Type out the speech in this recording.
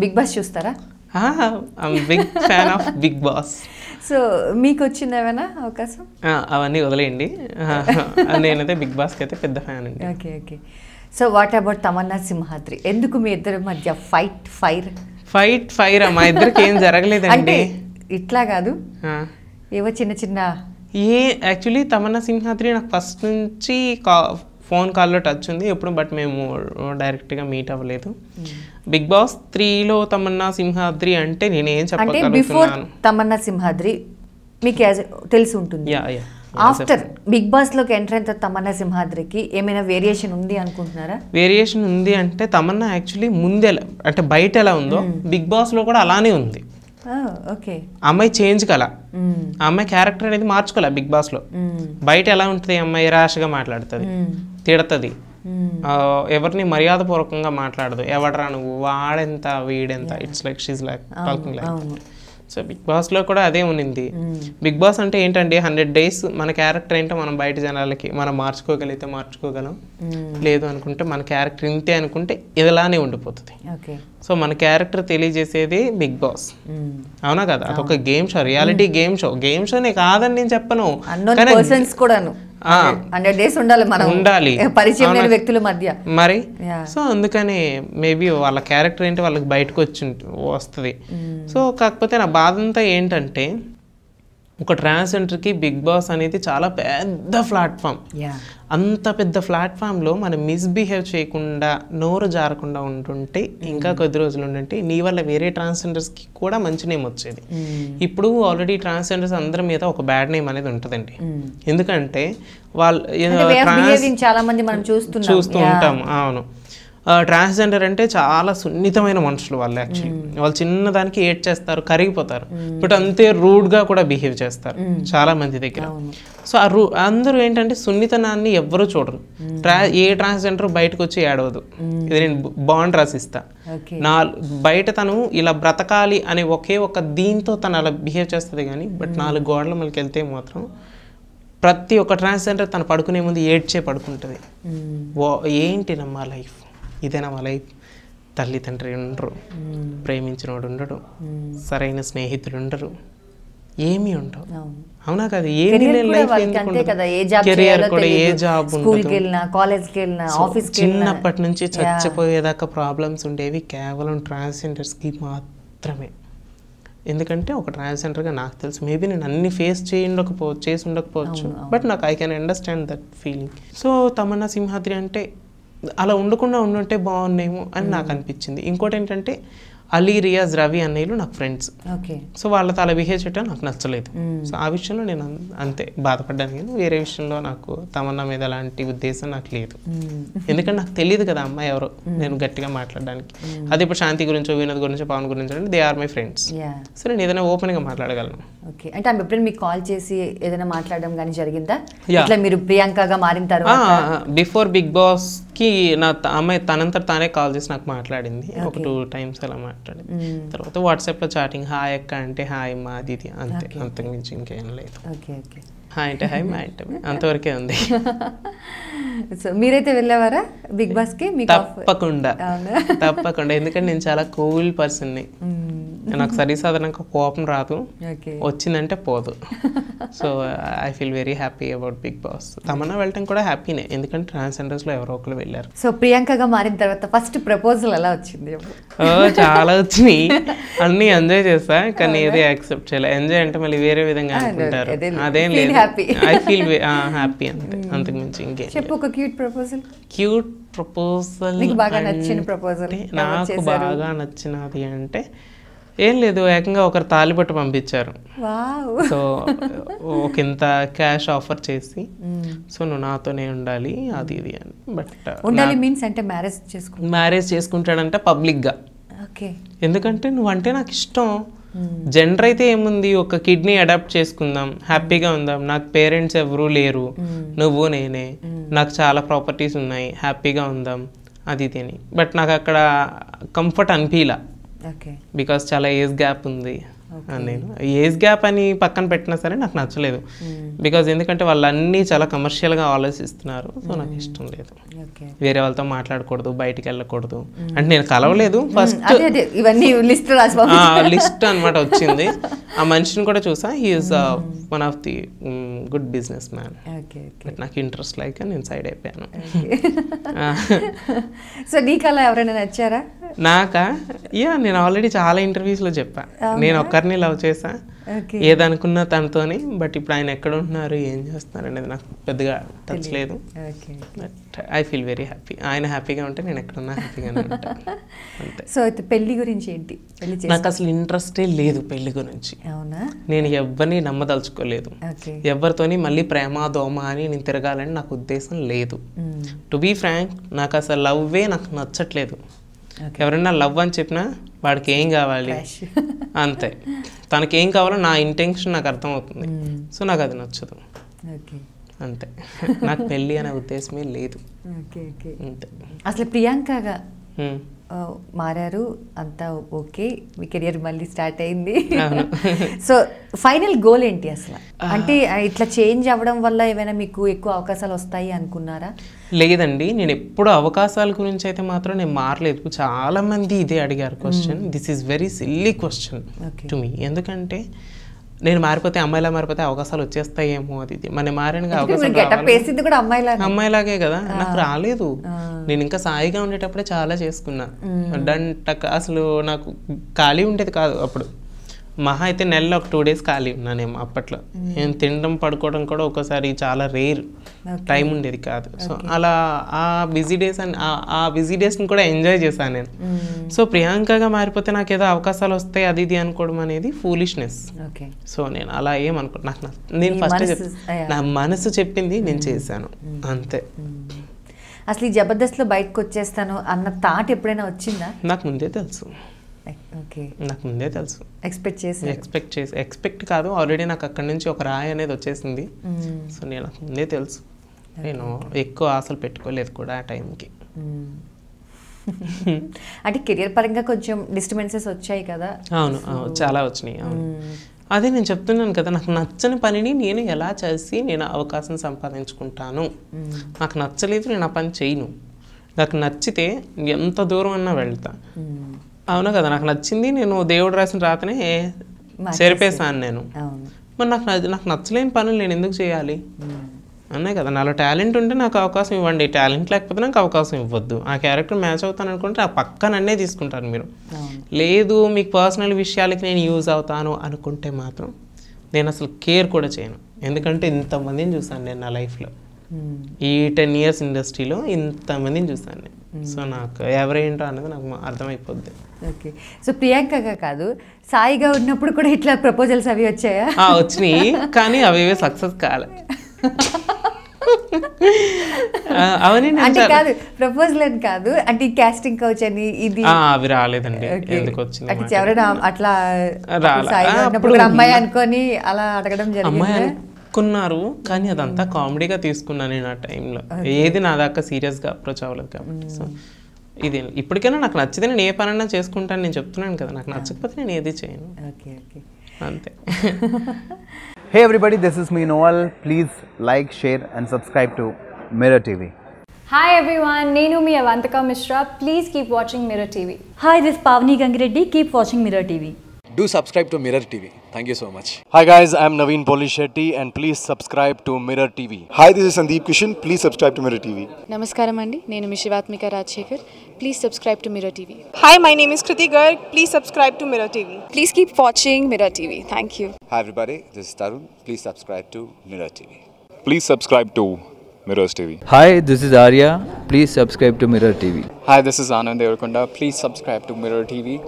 Big Boss చూస్తారా? I'm big fan of Bigg Boss. So మీకు వచ్చింది ఏమైనా అవకాశం? అవన్నీ వదిలేయండి. నేనైతే బిగ్ బాస్కి అయితే పెద్ద ఫ్యాన్ అండి. Okay okay. So what about Tamannaah Simhadri? ఎందుకు మీ ఇద్దరి మధ్య ఫైర్? మా ఇద్దరికి ఏం జరగలేదండి. ఇట్లా కాదు, ఏవో చిన్న చిన్న యాక్చువల్లీ తమన్నా సింహాద్రి నాకు ఫస్ట్ నుంచి ఫోన్ కాల్లో టచ్ ఉంది ఎప్పుడు, బట్ మేము డైరెక్ట్గా మీట్ అవ్వలేదు. బిగ్ బాస్ 3లో తమన్నా సింహాద్రి అంటే నేనేం చెప్పగలుగుతున్నాను. తమన్నా సింహాద్రి మీకు తెలిసి ఉంటుంది. ఆఫ్టర్ బిగ్ బాస్ లోకి ఎంటర్ అయిన తమన్నా సింహాద్రికి ఏమైనా వేరియేషన్ ఉంది అనుకుంటున్నారా? వేరియేషన్ ఉంది అంటే తమన్నా యాక్చువల్లీ ముందే అంటే బయట ఎలా ఉందో బిగ్ బాస్ లో కూడా అలానే ఉంది. అమ్మాయి చేంజ్ కల, అమ్మాయి క్యారెక్టర్ అనేది మార్చుకోలే బిగ్ బాస్ లో. బయట ఎలా ఉంటుంది, అమ్మాయి ర్యాష్గా మాట్లాడుతుంది, తిడుతుంది, ఎవరిని మర్యాద పూర్వకంగా మాట్లాడదు. ఎవడరా నువ్వు, వాడెంత వీడెంత, it's like she's like talking like. So Bigg బాస్లో కూడా అదే ఉన్నింది. బిగ్ బాస్ అంటే ఏంటంటే 100 days మన క్యారెక్టర్ ఏంటో మనం బయట జనాలకి మనం మార్చుకోగలిగితే మార్చుకోగలం, లేదు అనుకుంటే మన క్యారెక్టర్ ఇంతే అనుకుంటే ఇదిలానే ఉండిపోతుంది. సో మన క్యారెక్టర్ తెలియజేసేది బిగ్ బాస్, అవునా కదా? అదొక game show, reality game show. Game షోనే కాదని నేను చెప్పను, 100 days ఉండాలి మనం, ఉండాలి పరిచయం లేని వ్యక్తుల మధ్య మరి. సో అందుకని మేబీ వాళ్ళ క్యారెక్టర్ ఏంటి వాళ్ళకి బయటకు వస్తుంది. సో కాకపోతే నా బాధ అంతా ఏంటంటే ఒక ట్రాన్స్జెండర్కి బిగ్ బాస్ అనేది చాలా పెద్ద ప్లాట్ఫామ్. అంత పెద్ద ప్లాట్ఫామ్లో మనం మిస్బిహేవ్ చేయకుండా, నోరు జారకుండా ఉంటుంటే ఇంకా కొద్ది రోజులు ఉండంటే నీ వల్ల వేరే ట్రాన్స్జెండర్స్కి కూడా మంచి నేమ్ వచ్చేది. ఇప్పుడు ఆల్రెడీ ట్రాన్స్జెండర్స్ అందరి మీద ఒక బ్యాడ్ నేమ్ అనేది ఉంటుందండి. ఎందుకంటే వాళ్ళు చాలా మంది మనం చూస్తూ ఉంటాము. అవును, ట్రాన్స్జెండర్ అంటే చాలా సున్నితమైన మనుషులు వాళ్ళు. యాక్చువల్లీ వాళ్ళు చిన్నదానికి ఏడ్ చేస్తారు, కరిగిపోతారు, బట్ అంతే రూడ్గా కూడా బిహేవ్ చేస్తారు చాలా మంది దగ్గర. సో అందరూ ఏంటంటే సున్నితనాన్ని ఎవ్వరూ చూడరు. ఏ ట్రాన్స్జెండర్ బయటకు వచ్చి ఏడవదు, ఇది నేను బాండ్ రాసిస్తా, బయట తను ఇలా బ్రతకాలి అనే ఒకే ఒక దీంతో తను అలా బిహేవ్ చేస్తుంది. కానీ బట్ 4 గోడల మళ్ళీ వెళ్తే మాత్రం ప్రతి ఒక్క ట్రాన్స్జెండర్ తను పడుకునే ముందు ఏడ్చే పడుకుంటుంది. ఏంటి నమ్మా లైఫ్, ఇదేనా మా లైఫ్? తల్లిదండ్రి ఉండరు, ప్రేమించినోడు ఉండడు, సరైన స్నేహితులు ఉండరు, ఏమీ ఉండవు, అవునా కదా? కెరియర్ కూడా ఏ జాబ్ చిన్నప్పటి నుంచి చచ్చిపోయేదాకా ప్రాబ్లమ్స్ ఉండేవి కేవలం ట్రాన్స్జెండర్స్కి మాత్రమే. ఎందుకంటే ఒక ట్రాన్స్జెండర్గా నాకు తెలుసు, మేబీ నేను అన్ని ఫేస్ చేసి ఉండకపోవచ్చు, బట్ నాకు I can understand that feeling. So Tamannaah Simhadri అంటే అలా ఉండకుండా ఉండుంటే బాగున్నాయేమో అని నాకు అనిపించింది. ఇంకోటి ఏంటంటే అలీ, రియాజ్, రవి అన్నయ్యలు నాకు ఫ్రెండ్స్. సో వాళ్ళతో అలా బిహేవ్ చేయడం నాకు నచ్చలేదు. సో ఆ విషయంలో నేను అంతే బాధపడ్డాను. కానీ వేరే విషయంలో నాకు తమన్నా మీద అలాంటి ఉద్దేశం నాకు లేదు. ఎందుకంటే నాకు తెలియదు కదా అమ్మాయి ఎవరో నేను గట్టిగా మాట్లాడడానికి. అది ఇప్పుడు శాంతి గురించో, వినోద్ గురించో, పవన్ గురించో అంటే they are my friends. So నేను ఏదైనా ఓపెన్గా మాట్లాడగలను. ఓకే, అంటే ఆమె ఎప్పుడైనా మీకు కాల్ చేసి ఏదైనా మాట్లాడడం కానీ జరిగిందా? ఇట్లా మీరు ప్రియాంకగా మారిన తర్వాత బిఫోర్ బిగ్ బాస్ కి నా అమ్మాయి తనంతట తానే కాల్ చేసి నాకు మాట్లాడింది. ఒక 2 times అలా మాట్లాడింది. తర్వాత వాట్సాప్లో చాటింగ్, హాయ్ అక్క అంటే హాయ్ మా దీది, అంతే, అంతకు మించి ఇంకేం లేదు. హాయ్ అంటే హాయ్, మా అంటే అంతవరకే ఉంది. సో మీరైతే వెళ్ళేవారా బిగ్ బాస్ కి? తప్పకుండా. ఎందుకంటే నేను చాలా కూల్ పర్సన్ని. నాకు సరిసాధారణంగా కోపం రాదు, వచ్చిందంటే పోదు. So I feel very happy about Bigg Boss. Tamannaah వెళ్ళటం కూడా హ్యాపీనే, ఎందుకంటే ట్రాన్స్జెండర్స్లో ఎవరో ఒకరు వెళ్ళారు. సో ప్రియాంకగా మారిన తర్వాత ఫస్ట్ ప్రపోజల్ ఎలా వచ్చింది? చాలా వచ్చినాయి, అన్ని ఎంజాయ్ చేస్తా, కానీ ఏది యాక్సెప్ట్ చేయలేదు. ఎంజాయ్ అంటే మళ్ళీ వేరే విధంగా అనుకుంటారు, అదేం లేదు. ఐ ఫీల్ హ్యాపీ అంతే, అంతకు మించి ఇంకేం. చెప్పు ఒక క్యూట్ ప్రపోజల్. క్యూట్ ప్రపోజల్ నాకు బాగా నచ్చినది అంటే ఏం లేదు, ఏకంగా ఒకరు తాలిబొట్టు పంపించారు. సో ఒక ఇంత క్యాష్ ఆఫర్ చేసి, సో నువ్వు నాతోనే ఉండాలి అది ఇది అని. బట్ మ్యారేజ్ చేసుకుంటాడంటే పబ్లిక్గా. ఎందుకంటే నువ్వంటే నాకు ఇష్టం. జెండర్ అయితే ఏముంది, ఒక కిడ్నీ అడాప్ట్ చేసుకుందాం, హ్యాపీగా ఉందాం, నాకు పేరెంట్స్ ఎవరూ లేరు, నువ్వు నేనే, నాకు చాలా ప్రాపర్టీస్ ఉన్నాయి, హ్యాపీగా ఉందాం అది ఇది అని. బట్ నాకు అక్కడ కంఫర్ట్ అనిపించలా, బికాస్ చాలా ఏజ్ గ్యాప్ ఉంది. నేను ఏజ్ గ్యాప్ అని పక్కన పెట్టినా సరే నాకు నచ్చలేదు. బికాజ్ ఎందుకంటే వాళ్ళు అన్నీ చాలా కమర్షియల్గా ఆలోచిస్తున్నారు. సో నాకు ఇష్టం లేదు. వేరే వాళ్ళతో మాట్లాడకూడదు, బయటికి వెళ్ళకూడదు. అంటే నేను కలవలేదు, ఫస్ట్ లిస్ట్ అనమాట వచ్చింది. ఆ మనిషిని కూడా చూసా. He's one of the good business man. But నాకు ఇంట్రెస్ట్ లైక్ నేను సైడ్ అయిపోయాను. సో నీకు అలా ఎవరైనా నచ్చారా? నాకా? నేను ఆల్రెడీ చాలా ఇంటర్వ్యూస్లో చెప్పా, నేను ఒక్కరిని లవ్ చేసా, ఏదనుకున్నా తనతోని. బట్ ఇప్పుడు ఆయన ఎక్కడ ఉంటున్నారు, ఏం చేస్తున్నారు అనేది నాకు పెద్దగా టచ్ లేదు. But I feel very happy. ఆయన హ్యాపీగా ఉంటే నేను ఎక్కడున్నా హ్యాపీగానే ఉంటాను అంతే. సో అయితే పెళ్లి గురించి ఏంటి? నాకు అసలు ఇంట్రెస్టే లేదు పెళ్లి గురించి. నేను ఎవరిని నమ్మదలుచుకోలేదు. ఎవరితోని మళ్ళీ ప్రేమ దోమ అని నేను తిరగాలని నాకు ఉద్దేశం లేదు. టు బీ ఫ్రాంక్, నాకు అసలు లవ్వే నాకు నచ్చట్లేదు. ఎవరైనా లవ్ అని చెప్పినా వాడికి ఏం కావాలి అంతే, తనకి ఏం కావాలో నా ఇంటెన్షన్ నాకు అర్థమవుతుంది. సో నాకు అది నచ్చదు అంతే. నాకు పెళ్ళి అనే ఉద్దేశమే లేదు అంతే. అసలు ప్రియాంకగా మారారు, అంతా ఓకే, మీ కెరియర్ మళ్ళీ స్టార్ట్ అయింది. సో ఫైనల్ గోల్ ఏంటి అసలు? అంటే ఇట్లా చేంజ్ అవ్వడం వల్ల ఏమైనా మీకు ఎక్కువ అవకాశాలు వస్తాయి అనుకున్నారా? లేదండి, నేను ఎప్పుడు అవకాశాల గురించి అయితే మాత్రం నేను మారలేదు. చాలా మంది ఇదే అడిగారు question. This is very silly question to me. ఎందుకంటే నేను మారిపోతే, అమ్మాయిలా మారిపోతే అవకాశాలు వచ్చేస్తాయేమో అది ఇది. మన మారినగా అవకాశాలు అమ్మాయిలాగే కదా, నాకు రాలేదు. నేను ఇంకా సాయిగా ఉండేటప్పుడే చాలా చేసుకున్నా. అసలు నాకు ఖాళీ ఉండేది కాదు అప్పుడు. మహా అయితే నెలలో ఒక 2 days ఖాళీ ఉన్నానేమో అప్పట్లో. నేను తినడం పడుకోవడం కూడా ఒక్కోసారి చాలా రేర్ టైం ఉండేది కాదు. సో అలా ఆ బిజీ డేస్ని కూడా ఎంజాయ్ చేశాను నేను. సో ప్రియాంకగా మారిపోతే నాకు ఏదో అవకాశాలు వస్తాయి అది ఇది అనుకోవడం అనేది ఫూలిష్నెస్. సో నేను అలా ఏమనుకో, నేను ఫస్ట్ నా మనసు చెప్పింది నేను చేశాను అంతే. అసలు ఈ జబర్దస్త్లో బయటకు వచ్చేస్తాను అన్న థాట్ ఎప్పుడైనా వచ్చిందా? నాకు ముందే తెలుసు. నాకు ముందే తెలుసు. ఎక్స్పెక్ట్ కాదు, ఆల్రెడీ నాకు అక్కడి నుంచి ఒక రాయి అనేది వచ్చేసింది. సో నేను నాకు ముందే తెలుసు. నేను ఎక్కువ ఆశలు పెట్టుకోలేదు కూడా ఆ టైంకి. అంటే కెరియర్ పరంగా కొంచెం డిస్టర్బెన్సెస్ వచ్చాయి కదా? అవును, చాలా వచ్చినాయి. అవును, అదే నేను చెప్తున్నాను కదా, నాకు నచ్చని పనిని నేను ఎలా చేసి నేను అవకాశం సంపాదించుకుంటాను. నాకు నచ్చలేదు, నేను ఆ పని చేయను. నాకు నచ్చితే ఎంత దూరం అన్నా వెళ్తా. అవునా కదా, నాకు నచ్చింది, నేను దేవుడు రాసిన రాతనే చెరిపేశాను నేను. మరి నాకు నచ్చలేని పనులు నేను ఎందుకు చేయాలి అనే కదా. నాలో టాలెంట్ ఉంటే నాకు అవకాశం ఇవ్వండి, టాలెంట్ లేకపోతే నాకు అవకాశం ఇవ్వద్దు. ఆ క్యారెక్టర్ మ్యాచ్ అవుతాను అనుకుంటే ఆ పక్క నన్నే తీసుకుంటారు మీరు. లేదు మీకు పర్సనల్ విషయాలకి నేను యూజ్ అవుతాను అనుకుంటే మాత్రం నేను అసలు కేర్ కూడా చేయను. ఎందుకంటే ఇంతమందిని చూసాను నేను నా లైఫ్లో. ఈ 10 years ఇండస్ట్రీలో ఇంతమందిని చూసాను నేను. సో నాకు ఎవరేంటో అన్నది నాకు అర్థమైపోద్ది. ఓకే, సో ప్రియాంకగా కాదు, సాయిగా ఉన్నప్పుడు కూడా ఇట్లా ప్రపోజల్స్ అవి వచ్చాయా? వచ్చినాయి, కానీ అవి సక్సెస్ కాలే. అవన్నీ అంటే కాదు, ప్రపోజల్ అని కాదు, అంటే కాస్టింగ్ కౌచ్ అని ఇది అవి రాలేదండి. ఎందుకు వచ్చింది అంటే ఎవరైనా అట్లా అమ్మాయి అనుకొని అలా అడగడం జరిగింది. అనుకున్నారు, కానీ అదంతా కామెడీగా తీసుకున్నాను నేను ఆ టైంలో. ఏది నా దాకా సీరియస్గా అప్రోచ్ అవ్వలేదు కాబట్టి. సో ఇది ఇప్పటికైనా నాకు నచ్చితే నేను ఏ పనైనా చేసుకుంటాను. నేను చెప్తున్నాను కదా, నాకు నచ్చకపోతే నేను ఏది చేయను అంతే. Hey everybody, this is me Noel. Please like, share and subscribe to Mirror TV. Hi everyone, Nenu mi Avantika Mishra. Please keep watching Mirror TV. Hi, this is Pavni Gangireddy. Keep watching Mirror TV. Do subscribe to Mirror TV. Thank you so much. Hi guys, I'm Naveen Polishetty and please subscribe to Mirror TV. Hi, this is Sandeep Kishan. Please subscribe to Mirror TV. Namaskaram andi, nenu mi Shivatmika Rajshekhar. Please subscribe to Mirror TV. Hi, my name is Kriti Garg. Please subscribe to Mirror TV. Please keep watching Mirror TV. Thank you. Hi everybody, this is Tarun. Please subscribe to Mirror TV. Please subscribe to Mirrors TV. Hi, this is Arya. Please subscribe to Mirror TV. Hi, this is Anand Devarkonda. Please subscribe to Mirror TV.